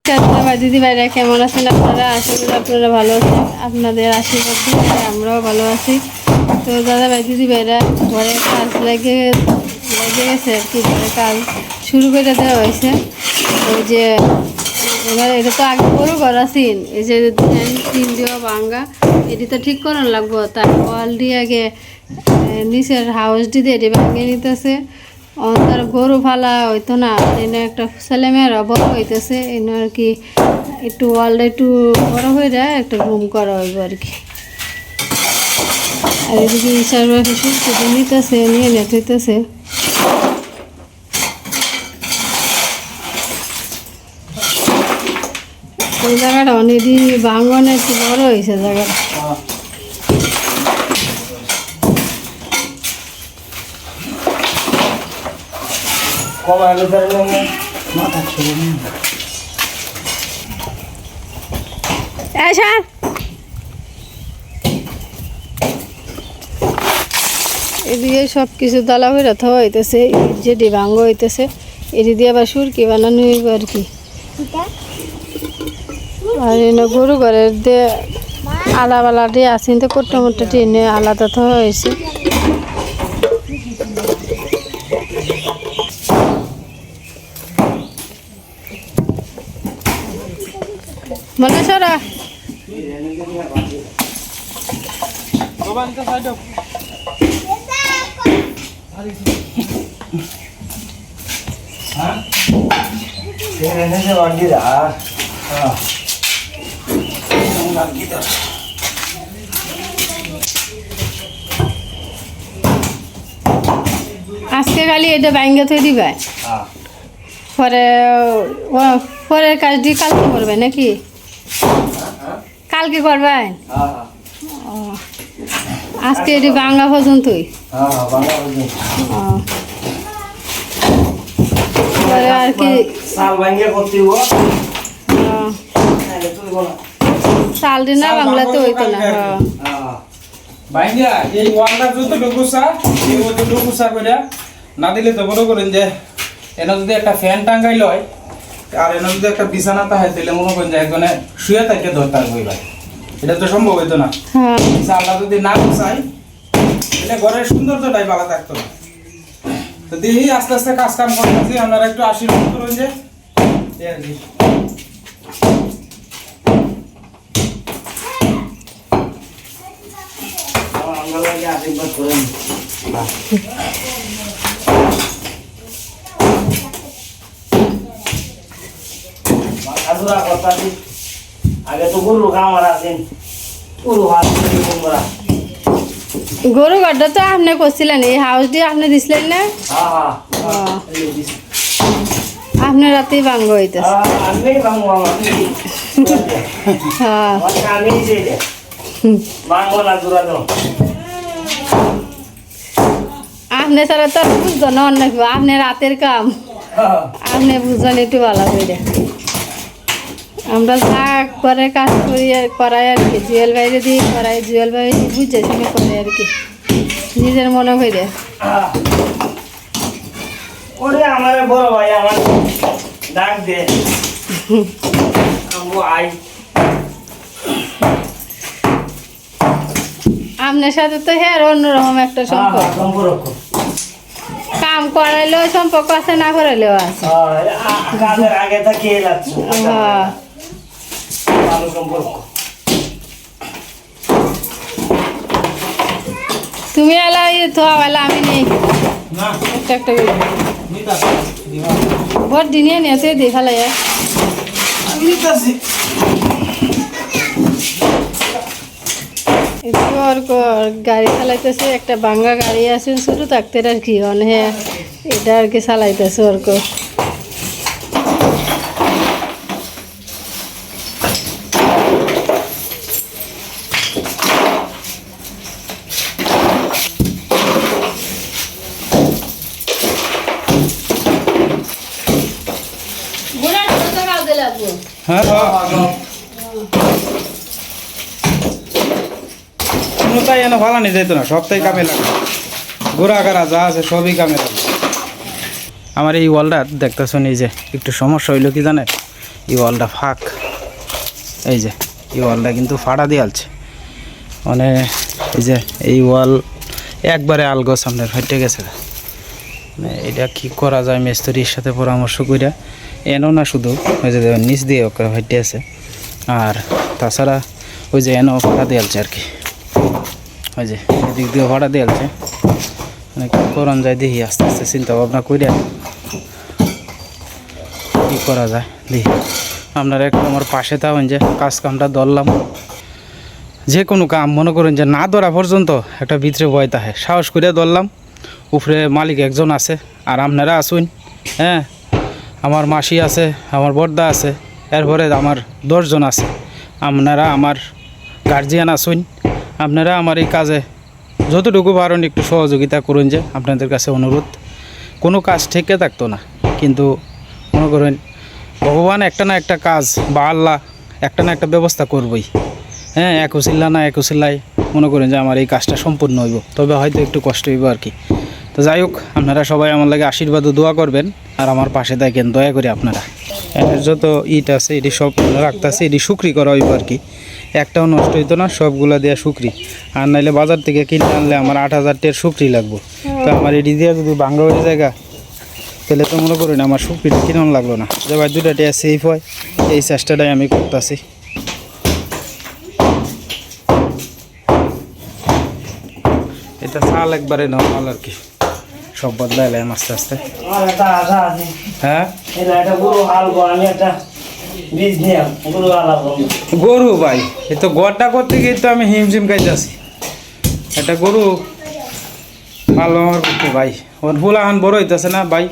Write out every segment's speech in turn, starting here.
দিদি ভাইরা কেমন আছেন আপনারা? আশা করি আপনারা ভালো আছেন। আপনাদের আশীর্বাদ দিয়ে আমরাও ভালো আছি। তো দাদা ভাই দিদি ভাইরা ঘরে কাজ লেগে গেছে আর কি, ঘরে কাজ শুরু করে দেওয়া হয়েছে। ওই যে এবার এটা তো আগে গরু ঘর আছেন, এই যে তিন দিও ভাঙ্গা এটি তো ঠিক করানো লাগবো। তার ওয়াল দিয়ে আগে নিচের হাউস দিতে এটি ভাঙিয়ে নিতেছে। তার গরু ফালা হইতো না, এনে একটা ছেলেমেয়েরা বড় হইতেছে, এনে আর কি একটু ওয়ালটা একটু বড় হয়ে যায়, একটা রুম করা হইব আর কি। আর এদিকে ইশার শুধু নিতেছে, নিয়ে নেট হইতেছে। ওই জায়গাটা অনেকদিন ভাঙনে একটু বড় হয়েছে জায়গাটা। এদিকে সব কিছু দালা হয়ে রাখা হইতেছে, যেটি ভাঙ্গ হইতেছে এটি দিয়ে আবার সুরকি বানানো হইব আর কি। আর এনে গরু ঘরের দিয়ে আলাবালা দিয়ে আসেন তো কোট্টা মোট্টা টেনে আলাদা তো হয়েছে। মনে সরা আজকে খালি এটা ব্যাঙ্গে থই দিবে, পরে পরের কাজটি কালকে করবে নাকি? কালকে করবেন? আজকে এটি বাংলা পর্যন্তই। পরে আর কি চাল দিন না বাংলাতে হইতো না। এই ওয়ালটা যত ডকুসা এই মধ্যে ডকুসা করে না দিলে তো বড় করেন যে এনে যদি একটা ফ্যান টাঙ্গাই লয় আর এনে যদি একটা বিছানা থাকে তাহলে মনে করেন যে একজনে শুয়ে থাকে দরকার হইবা, এটা তো সম্ভব হইতো না। চালটা যদি না গুছাই তাহলে ঘরের সৌন্দর্যটাই ভালো থাকতো না। তো দেখি আস্তে আস্তে কাজ কাম করতেছি, আপনারা একটু আশীর্বাদ করুন যে আর কি। আশীর্বাদ করেন আগে তো গরু খামার আছেন, গরু ঘরটা তো আপনি করছিলেন, এই হাউস দিয়ে আপনি দিছিলেন না? আপনি রাতেই ভাঙ্গ হইতেছে। আপনি ছাড়া তো বুঝতো না অন্য, আপনি রাতের কাম আপনি বুঝলেন একটু ভালো করে। আমরা যা করে কাজ করি আর করাই আর কি, জুয়েল বাইরে দিয়ে করাই, জুয়েল বাইরে বুঝে শুনে করে আর কি, নিজের মনে হয়ে। আমার বড় ভাই আমার ডাক দে আই আপনার সাথে তো হ্যাঁ অন্যরকম একটা সম্পর্ক, কাম করাইলেও সম্পর্ক আছে, না করাইলেও আছে। আগে থেকে তুমি এলা ধোয়ালা আমি নেই একটা একটা ভোট দিনে নিয়েছে দিয়ে ফেলাই গাড়ি চালাইতেছে, একটা ভাঙ্গা গাড়ি আছে শুরু থাকতে আর কি হ্যাঁ এটা আর কি চালাইতেছে ওরক। ভালো নিয়ে যেত না, সবটাই কামে লাগে, গোড়া গাড়া যা আছে সবই কামে লাগে। আমার এই ওয়ালটা দেখতেছেন, এই যে একটু সমস্যা হইলো কি জানে, এই ওয়ালটা ফাঁক, এই যে এই ওয়ালটা কিন্তু ফাড়া দিয়ালছে, মানে এই যে এই ওয়াল একবারে আলগো সামনের ফাইটে গেছে। মানে এটা কি করা যায় মিস্ত্রির সাথে পরামর্শ কইরা, এনো না শুধু ওই যে নিচ দিয়ে ওকে ফাইটে আছে, আর তাছাড়া ওই যে এনো ফাড়া দিয়ালছে আর কি, ওই যে এদিক দিয়ে ফাড়া দিয়ালছে। মানে কী করা যায় দেখি, আস্তে আস্তে চিন্তা ভাবনা কইরা কী করা যায় দেখি। আপনারা একটু আমার পাশে থাকেন, যে কাজ কামটা ধরলাম, যে কোনো কাম মনে করেন যে না ধরা পর্যন্ত একটা ভিতরে ভয় থাকে, সাহস করে ধরলাম। উপরে মালিক একজন আছে, আর আপনারা আসুন, হ্যাঁ আমার মাসি আছে, আমার বর্দা আছে, এরপরে আমার 10 জন আছে, আপনারা আমার গার্জিয়ান আসুন। আপনারা আমার এই কাজে যতটুকু পারেন একটু সহযোগিতা করুন, যে আপনাদের কাছে অনুরোধ। কোনো কাজ ঠেকে থাকতো না, কিন্তু মনে করেন ভগবান একটা না একটা কাজ বা আল্লাহ একটা না একটা ব্যবস্থা করবই, হ্যাঁ। এক উসিল্লা না এক উসিল্লায় মনে করেন যে আমার এই কাজটা সম্পূর্ণ হইব, তবে হয়তো একটু কষ্ট হইব আর কি। তো যাই হোক, আপনারা সবাই আমার লাগে আশীর্বাদ ও দোয়া করবেন, আর আমার পাশে থাকেন দয়া করে আপনারা। এর যত ইট আছে এটি সব রাখতেছে, এটি শুকরি করা হইব আর কি, একটাও নষ্ট হইতো না, সবগুলা দেওয়া শুকরি। আর নাইলে বাজার থেকে কিনে আনলে আমার 8,000 টাকার শুকরি লাগবো। তো আমার এটি দিয়ে যদি ভাঙ্গা হয়ে জায়গা, তাহলে তো মনে করেন আমার শুকরিটা কিনন লাগলো না, যে ভাই 2টা টাকা সেফ হয়, এই চেষ্টাটাই আমি করতেছি। এটা চাল একবারে নর্মাল আর কি, সব বদলাইলাম আস্তে আস্তে। হ্যাঁ গরু ভাই, এ তো গড়টা করতে গিয়ে তো আমি হিমশিম খাইতেছি। একটা গরু ভালো আমার করতে ভাই, ওর ফুল এখন বড় হইতেছে না ভাই,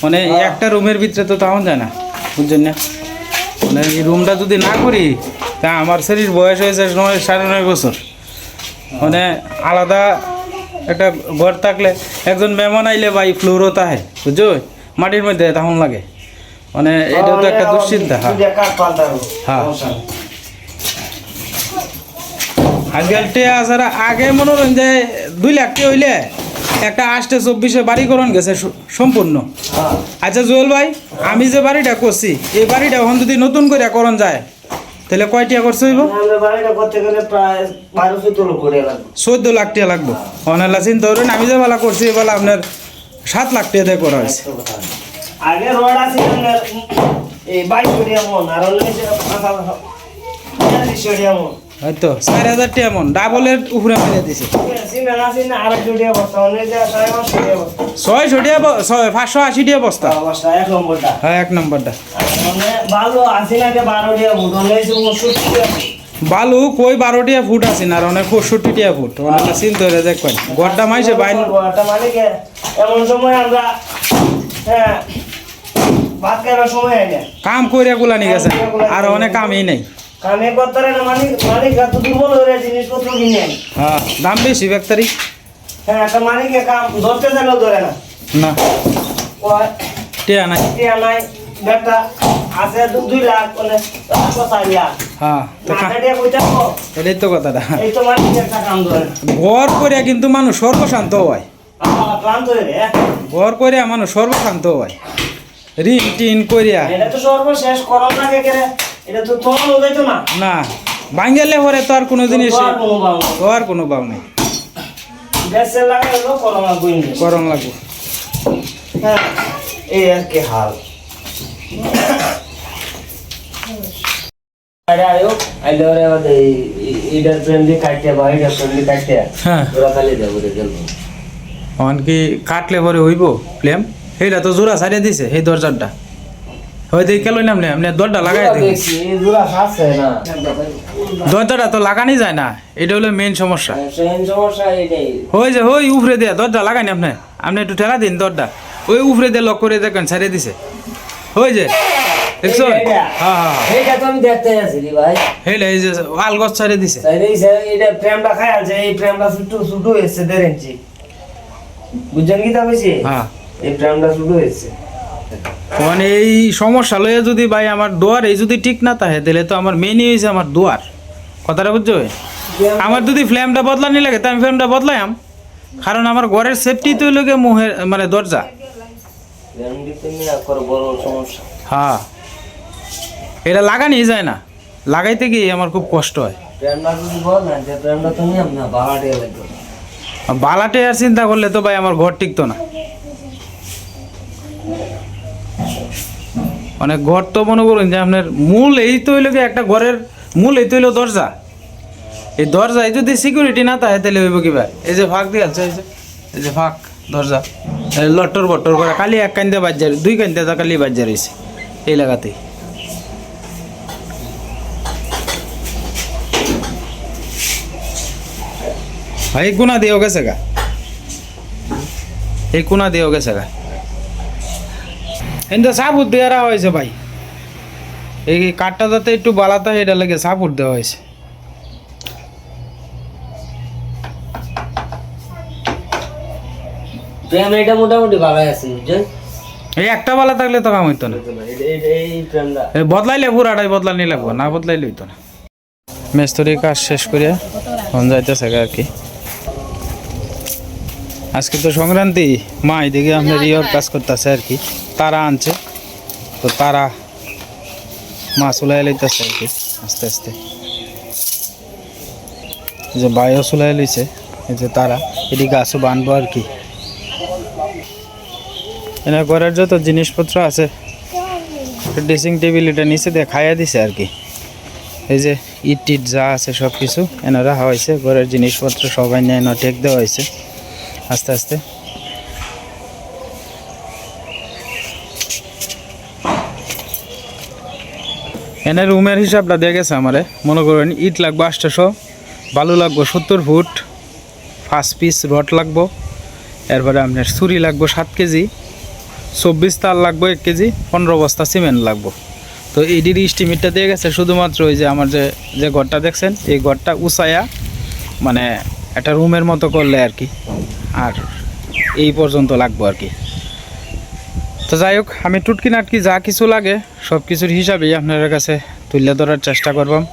মানে একটা রুমের ভিতরে তো তেমন যায় না, বুঝছেন না। মানে এই রুমটা যদি না করি, তা আমার শরীর বয়স হয়েছে 9.5 বছর, মানে আলাদা একটা ঘর থাকলে একজন মেহমান আইলে ভাই ফ্লোরও তাহে, বুঝছো, মাটির মধ্যে তখন লাগে, মানে এটাও তো একটা দুশ্চিন্তা। হ্যাঁ আজকাল টেয়া ছাড়া আগে মনে করেন যে 2 লাখ টাকা হইলে একটা 8-24 বাড়ি করন গেছে সম্পূর্ণ। আচ্ছা জুয়েল ভাই, আমি যে বাড়িটা করছি এই বাড়িটা এখন যদি নতুন করে করন যায়, তাহলে কয় টাকা খরচ হইব? 14 লাখ টাকা লাগবো। অনেলা চিন্তা করেন, আমি যে বেলা করছি এ বেলা আপনার 7 লাখ টাকা দিয়ে করা হয়েছে। আগে রড আছে এই 22 মন, আর হচ্ছে 45 মন, হয়তো 4,000 টাকা মন, ডাবলের উপরে মেরে দিছে। 600 টাকা 580 টাকা বস্তা। হ্যাঁ 1 নম্বরটা বালু কই 12 টাকা ফুট আছে না, আর অনেক 65 টাকা ফুট, অনেক চিন্তা করে দেখবেন। গড়টা মাইছে বাইন এমন সময় আমরা ভাত খাইবার সময় হয় না, কাম কইরা গুলানি গেছে, আর অনেক কামই নেই, কামে করতে না। মালিক এত দুর্বল হয়ে জিনিসপত্র কিনে, হ্যাঁ দাম বেশি ব্যাক্তারি। হ্যাঁ একটা মালিকে কাম ধরতে চাইলেও ধরে না, না টিয়া নাই, টিয়া নাই, একটা আছে 2 লাখ, মানে 4 লাখ। হ্যাঁ তো এটাই তো কথাটা। এই তো মালিক একটা কাম ধরে না, ঘর করে কিন্তু মানুষ সর্বশান্ত হয়, ক্লান্ত হয়ে রে। ঘর করে মানুষ সর্বশান্ত হয়, ঋণ টিন করিয়া। এটা তো সর্বশেষ করোনা কে, এটা তো তোমার হইতো তো না, না বাঙ্গালে পরে তো আর কোনো জিনিস তো আর কোনো বাউ নেই। তো আর কোনো বাউ নেই, দেশে লাগাইলো করোনা বইনি, করণ লাগবে। হ্যাঁ এই আর কি হাল। আরে আয়ো আইলে রে ওই ইডার ফ্রেন্ডলি কাটতে বা ইডার ফ্রেন্ডলি কাটতে, হ্যাঁ ওরা খালি দেবো রে গেল। অন কি কাটলে পরে হইব ফ্লেম? সেইটা তো জোড়া ছাড়িয়ে দিছে সেই দরজাটা, হয়তো কেন নামলে আপনি দরজা লাগাই দিন, দেখছি এই জোড়া আছে না, দরজাটা তো লাগানি যায় না, এটা হলো মেইন সমস্যা। সেই সমস্যা এইটাই। ওই যে ওই উপরে দিয়ে দরজা লাগাইনি আপনি, আপনি একটু ঠেলা দিন দরজা, ওই উপরে দিয়ে লক করে দেখেন ছাড়িয়ে দিছে, ওই যে দেখছো? হ্যাঁ হ্যাঁ এইটা তো আমি দেখতে আছি রে ভাই, হেলে এই যে আল গছ ছাড়িয়ে দিছে, তাই এই এটা প্রেমটা খায় আছে, এই প্রেমটা ছোট হয়েছে 1.5 ইঞ্চি, বুঝছেন কি তা কইছি? হ্যাঁ এই প্রেমটা ছোট হয়েছে। মানে এই সমস্যা লইয়া যদি ভাই আমার দুয়ার এই যদি ঠিক না থাকে, তাহলে তো আমার মেনই হয়েছে আমার দুয়ার, কথাটা বুঝছো? আমার যদি ফ্লেমটা বদলানি লাগে তো আমি ফ্লেমটা বদলাইম, কারণ আমার ঘরের সেফটি তো লোকে মুহের মানে দরজা। প্রেম দিতে নিয়ে আর বড় সমস্যা। হ্যাঁ এটা লাগানোই যায় না, লাগাইতে গিয়ে আমার খুব কষ্ট হয়। প্রেমটা যদি বল না যে প্রেমটা তো নিয়ম না বাড়াটে লাগবে। বালাটে আর চিন্তা করলে তো ভাই আমার ঘর টিকতো না। মানে ঘর তো মনে করুন যে আপনার মূল এই তো হইলো কি, একটা ঘরের মূল এই তো হইলো দরজা। এই দরজায় যদি সিকিউরিটি না থাকে তাহলে হইব কি ভাই? এই যে ফাঁক দিয়ে আছে, এই যে ফাঁক দরজা লট্টর বট্টর করে খালি এক কান্দে বাজ্যার, দুই কান্দে তো খালি বাজ্যা রয়েছে এই লাগাতেই। ভাই এই কোনা দিয়েও গেছে গা, এই কোনা দিয়েও গেছে গা। কিন্তু সাবুত দেওয়া হয়েছে ভাই, এই কাঠটা যাতে একটু বালাতা এটা লাগে সাবুত দেওয়া হয়েছে। প্রেম এটা মোটামুটি ভালো আছে বুঝছেন। এই একটা বালা থাকলে তো কাম হইতো না, এই প্রেমটা বদলাইলে পুরাটাই বদলানি লাগবো, না বদলাইলে হইতো না। মেস্তরি কাজ শেষ করিয়া ফোন যাইতেছে আর কি। আজকে তো সংক্রান্তি, মা এদিকে আপনার ইয়র কাজ করতেছে আর কি, তারা আনছে তো তারা মাছ উলাই লইতেছে আর কি আস্তে আস্তে। এই যে বায়ু চুলাই লইছে, এই যে তারা এটি গাছও বানবো আর কি। এনার ঘরের যত জিনিসপত্র আছে, ড্রেসিং টেবিল এটা নিচে দিয়ে খাইয়া দিছে আর কি। এই যে ইট টিট যা আছে সব কিছু এনে রাখা হয়েছে, ঘরের জিনিসপত্র সবাই নিয়ে এনে টেক দেওয়া হয়েছে আস্তে আস্তে। এনে রুমের হিসাবটা দিয়ে গেছে আমারে, মনে করেন ইট লাগবো 800, বালু লাগবো 70 ফুট, 5 পিস রড লাগবো, এরপরে আপনার ছুরি লাগবো 7 কেজি, 24 তার লাগবো 1 কেজি, 15 বস্তা সিমেন্ট লাগবো। তো এটির ইস্টিমেটটা দিয়ে গেছে শুধুমাত্র ওই যে আমার যে ঘরটা দেখছেন, এই ঘরটা উঁচায়া মানে একটা রুমের মতো করলে আর কি, আর এই পর্যন্ত লাগবো আর কি। তো যাই হোক, আমি টুটকি নাটকি যা কিছু লাগে সব কিছুর হিসাবেই আপনাদের কাছে তুলে ধরার চেষ্টা করবাম।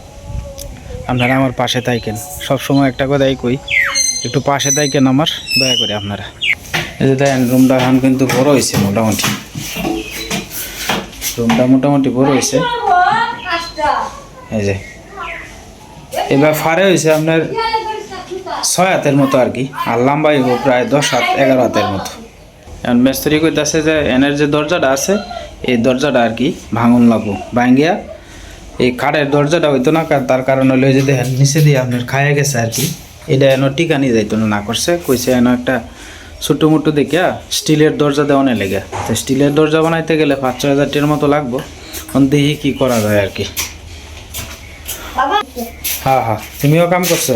আপনারা আমার পাশে থাকেন, সবসময় একটা কথাই কই, একটু পাশে থাকেন আমার, দয়া করে আপনারা। এই যে দেখেন রুমটা এখন কিন্তু বড় হয়েছে মোটামুটি, রুমটা মোটামুটি বড় হয়েছে। এই যে এবার ফারে হয়েছে আপনার 6 হাতের মতো আর কি, আর লম্বাই প্রায় 10 হাত 11 হাতের মতো। এখন মিস্ত্রি কইতাছে যে এনের যে দরজাটা আছে এই দরজাটা আর কি ভাঙন লাগবো, ভাঙ্গিয়া এই কাঠের দরজাটা হইতো না, তার কারণ হলো যে দেখেন নিচে দিয়ে আপনার খাইয়া গেছে আর কি, এটা এন টিকানি যাইতো না করছে, কইছে এন একটা ছোটো মোটো দেখিয়া স্টিলের দরজা দেওয়ানে লেগে। তো স্টিলের দরজা বানাইতে গেলে 5-6 হাজার টাকার মতো লাগবো, দেখি কি করা যায় আর কি। হ্যাঁ হ্যাঁ, তুমিও কাম করছো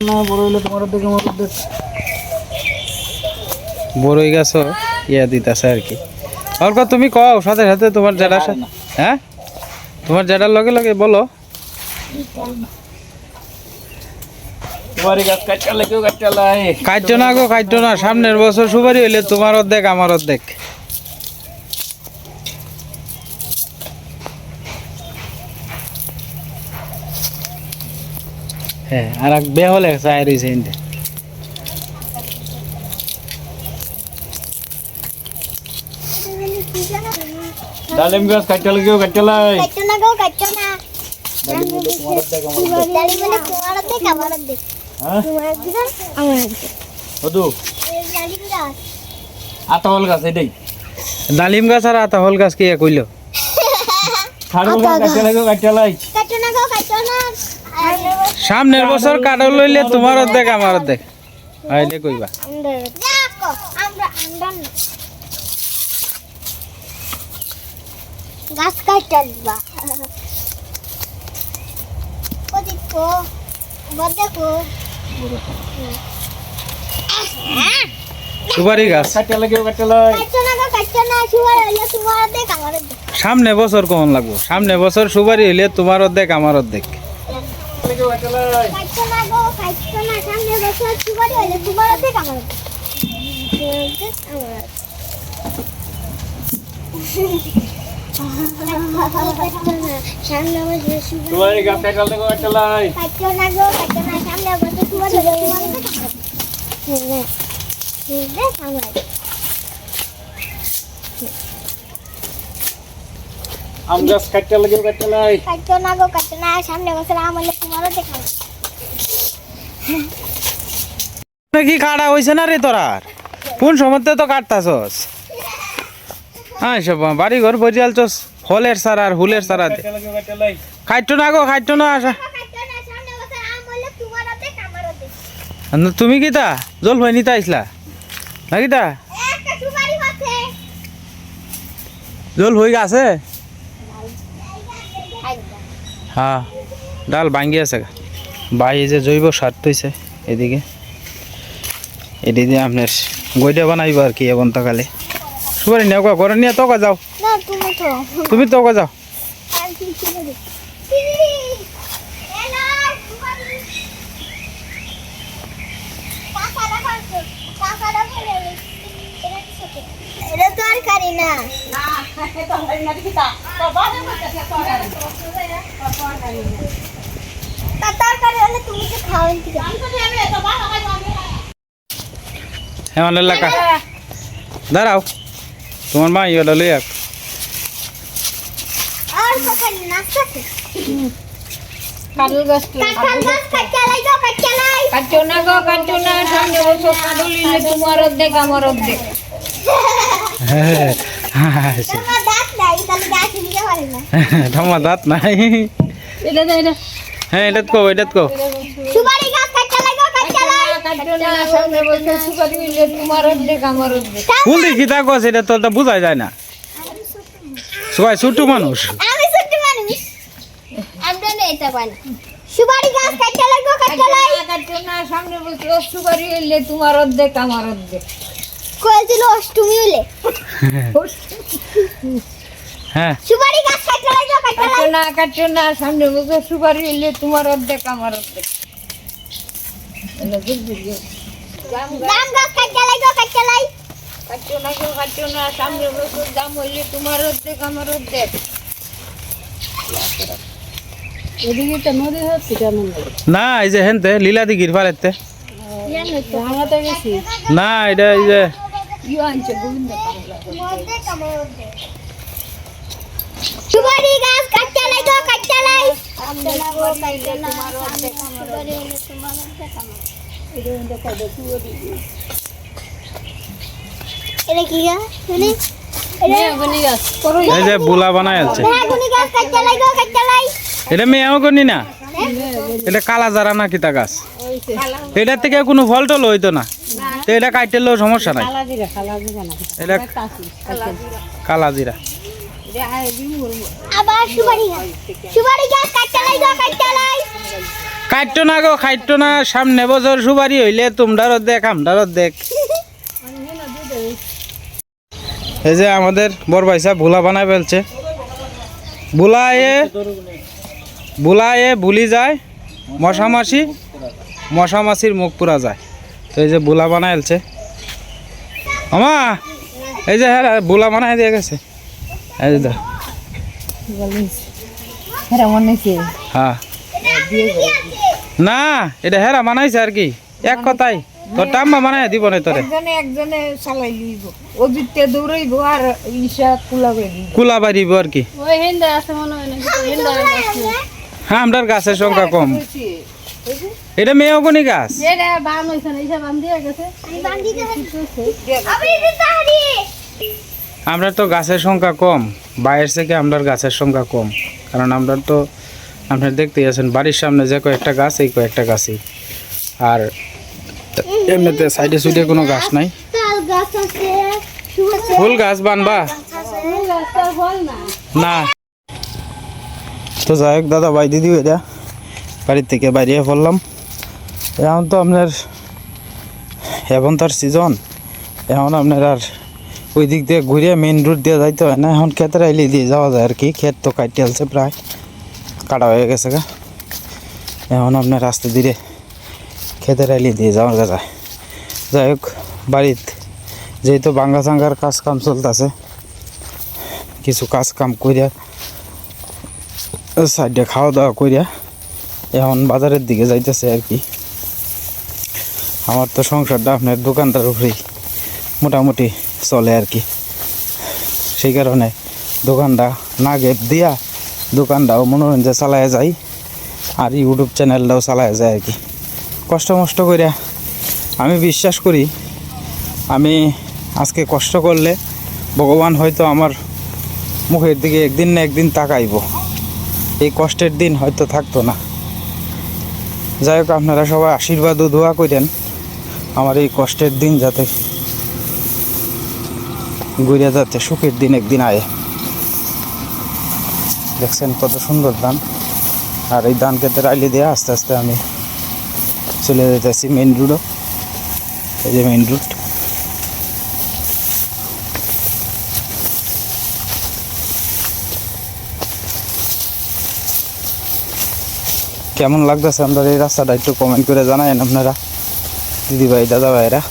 না? বড় হইলে তোমার দিকে বড়ই গাছ ইয়া দিতেছে আর কি। অল্প তুমি কও সাথে সাথে তোমার যেটা, হ্যাঁ তোমার যেটার লগে লগে বলো। কাটছো না গো, কাটছো না, সামনের বছর সুপারি হইলে তোমার অর্ধেক আমার অর্ধেক। হ্যাঁ, আর এক বে হলে চাই রয়েছে ইন্দে। ডালিম গাছ কাটতে লাগেও কাটতে লাই, কাটছো না গো, কাটছো না। ডালিম মানে তোমার দেখ আমার দেখ, হ্যাঁ তোমার দিন আমার দিন। হদু ডালিম গাছ, আতাহল গাছ এটাই। ডালিম গাছ আর আতাহল গাছ কি কইলো? খাড়ল গাছ কাটতে লাগেও কাটতে লাই। কাটছো না গো, কাটছো না। সামনের বছর কাটল লইলে তোমার অর্ধেক আমার অর্ধেক আইলে কইবা। দেখো আমরা আন্দান গাছ কাটলবা। ও দেখো, দেখো সুপারি গাছ কাটতে লাগেও কাটতে লাই। কাটছো না গো, কাটছো না। সুপারি হইলে তোমার দেখ আমার দেখ। সামনে বছর কোন লাগবো? সামনে বছর সুপারি হইলে তোমার অর্ধেক আমার অর্ধেক। কাটছো না গো, কাটছো না। সামনে বছর সুপারি হইলে তোমার দেখ আমার দেখ। সামনে বছর সুপারি গাছ কাটতে লাগেও কাটতে লাই। কাটছো না গো, কাটছো না। সামনে বছর সুপারি হইলে তোমার দেখ আমার দেখ আমার। আম গাছ কাটতে লাগে কাটতে লাই কাটতো না গো কাটতো না সামনে বছর আম হলে তোমারও দেখাবো কি কাটা হইছে না রে তোরা কোন সময়তে তো কাটতাছস হ্যাঁ সব বাড়ি ঘর বজিয়ালছস ফলের সারা আর হুলের সারা খাইতো না গো খাইতো না আসা কাটতো না সামনে বছর আম হলে তোমারও দেখ আমারও দেখ তুমি কিতা জল ভাই নিতে আইসলা না কিতা একটা সুপারি আছে জল হয়ে গেছে হ্যাঁ ডাল ভাঙ্গি আছে ভাই এই যে জৈব সার তৈছে এদিকে এদিকে আপনার গইটা বানাইব আর কি এখন তকালে সুপারি নেওয়া করে নিয়ে তোকা যাও না তুমি তোকা যাও আমি কি করি এলা সুপারি কাকারা বলে এটা তরকারি না তরকারি হলে তুমি তো খাওয়ান ঠিক হ্যাঁ এলাকা দাঁড়াও তোমার মা ইয়েটা লই এক আর কোথায় নাস্তা কাটল গাছ কাঁঠাল গাছ কাটলাই গো কাটলাই কাটছো না গো কাটছো না সামনে বছর কাটল নিলে তোমার অর্ধেক আমার অর্ধেক তোমার দাঁত নাই তাহলে গাছ নিতে পারে না তোমার দাঁত নাই এটা দে এটা হ্যাঁ এটা কো সুপারি গাছ কাটলাই গো কাটলাই কাটছো না সামনে বছর সুপারি নিলে তোমার অর্ধেক আমার অর্ধেক ফুল দেখি তা কস এটা তো বোঝাই যায় না সবাই ছোট মানুষ আমি ছোট মানুষ আমরা এটা পানি সুপারি গাছ কাটলাই গো কাটলাই কাটছো না সামনে বছর সুপারি নিলে তোমার অর্ধেক আমার অর্ধেক কইছিল অষ্টমী হইলে হ্যাঁ সুপারি গাছ কাটলাই গো কাটলাই কাটছো না সামনে বছর সুপারি নিলে তোমার অর্ধেক আমার অর্ধেক জাম গাছ কাটলাই গো কাটলাই কাটছো না গো কাটছো না সামনে বছর দাম হইলে তোমার অর্ধেক আমার অর্ধেক এদিকে তো নদী হচ্ছে কেমন না এই যে হেনতে লীলা দিঘির পারেতে আমরা তো গেছি না এটা এই যে আনছে গোবিন্দ মধ্যে কামড় দে সুপারি গাছ কাটলাই গো কাটলাই কাটলা গো কাটলা তোমার অর্ধেক আমার সুপারি হলে তোমার অর্ধেক আমার এটা কি গাছ শুনি মেয়াগুনি গাছ এই যে বুলা বানাই আছে বেগুনি গাছ কাটলাই গো কাটলাই এটা মেয়াও করি না এটা কালা জারা না কিতা গাছ এটার থেকে কোনো ফল টল হইতো না তো এটা কাটলেও সমস্যা নাই এটা কালা জিরা আবার সুপারি গাছ কাটলাই গো কাটলাই কাটতো না গো খাইতো না সামনে বছর সুপারি হইলে তোমরারও দেখ আমরারও দেখ এই যে আমাদের বড় ভাইসা ভুলা বানাই ফেলছে বুলায়ে বুলি যায় মশামাছির মুখ পুরা যায় তো এই যে বুলা বানাই ফেলছে আমা এই যে হ্যাঁ বুলা বানাই দিয়ে গেছে এই যে দেখ হ্যাঁ না এটা হেরা বানাইছে আর কি এক কথাই তোর টাম্মা বানাই দিব না তোরে একজনে চালাই দিব অজিতে দৌড়াইব আর ইসা কুলাবে কুলা বাড়িব আর কি ওই হেন্দা আছে মনে হয় নাকি হেন্দা আছে হ্যাঁ আমরার গাছের সংখ্যা কম এটা মেয়গনি গাছ এটা বান হইছে না ইসা বান দিয়া গেছে আমি বান্ধি দে আমি দিতে হারি আমরা তো গাছের সংখ্যা কম বাইরের থেকে আমরার গাছের সংখ্যা কম কারণ আমরা তো আপনারা দেখতেই আছেন বাড়ির সামনে যে কয়েকটা গাছ এই কয়েকটা গাছই আর এমনিতে সাইডে সুইডে কোনো গাছ নাই তাল গাছ আছে ফুল গাছ বানবা রাস্তার ফল না না তো যাই হোক দাদা ভাই দিদি এটা বাড়ির থেকে বাইরে পড়লাম এখন তো আপনার এখন তার সিজন এখন আপনার আর ওই দিক দিয়ে ঘুরে মেন রুট দিয়ে যাইতে হয় না এখন ক্ষেতের আইলি দিয়ে যাওয়া যায় আর কি ক্ষেত তো কাটতে আসছে প্রায় কাটা হয়ে গেছে গা এখন আপনার রাস্তা ধীরে ক্ষেতের আইলি দিয়ে যাওয়া যায় যাই হোক বাড়িতে যেহেতু বাঙ্গা চাঙ্গার কাজ কাম চলতেছে কিছু কাজ কাম করিয়া সাইডে খাওয়া দাওয়া করিয়া এখন বাজারের দিকে যাইতেছে আর কি আমার তো সংসারটা আপনার দোকানটার উপরেই মোটামুটি চলে আর কি সেই কারণে দোকানটা না গেপ দিয়া দোকানটাও মনে হয় যে চালায় যায় আর ইউটিউব চ্যানেলটাও চালায় যায় আর কি। কষ্ট মষ্ট করে আমি বিশ্বাস করি আমি আজকে কষ্ট করলে ভগবান হয়তো আমার মুখের দিকে একদিন না একদিন তাকাইব, এই কষ্টের দিন হয়তো থাকতো না। যাই হোক, আপনারা সবাই আশীর্বাদ ও দোয়া করেন আমার এই কষ্টের দিন যাতে ঘুরে যাতে সুখের দিন একদিন আয়। দেখছেন কত সুন্দর ধান, আর এই ধান খেতে রাইলি দিয়ে আস্তে আস্তে আমি চলে যেতেছি মেইন রোডও। এই যে মেইন রোড। কেমন লাগতেছে আপনার এই রাস্তাটা একটু কমেন্ট করে জানায়েন আপনারা দিদিভাই দাদা ভাইরা।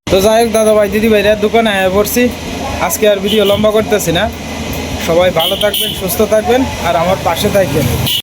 তো যাই হোক দাদা ভাই দিদি ভাইরা দোকানে আয়া পড়ছি। আজকে আর ভিডিও লম্বা করতেছি না। সবাই ভালো থাকবেন, সুস্থ থাকবেন আর আমার পাশে থাকবেন।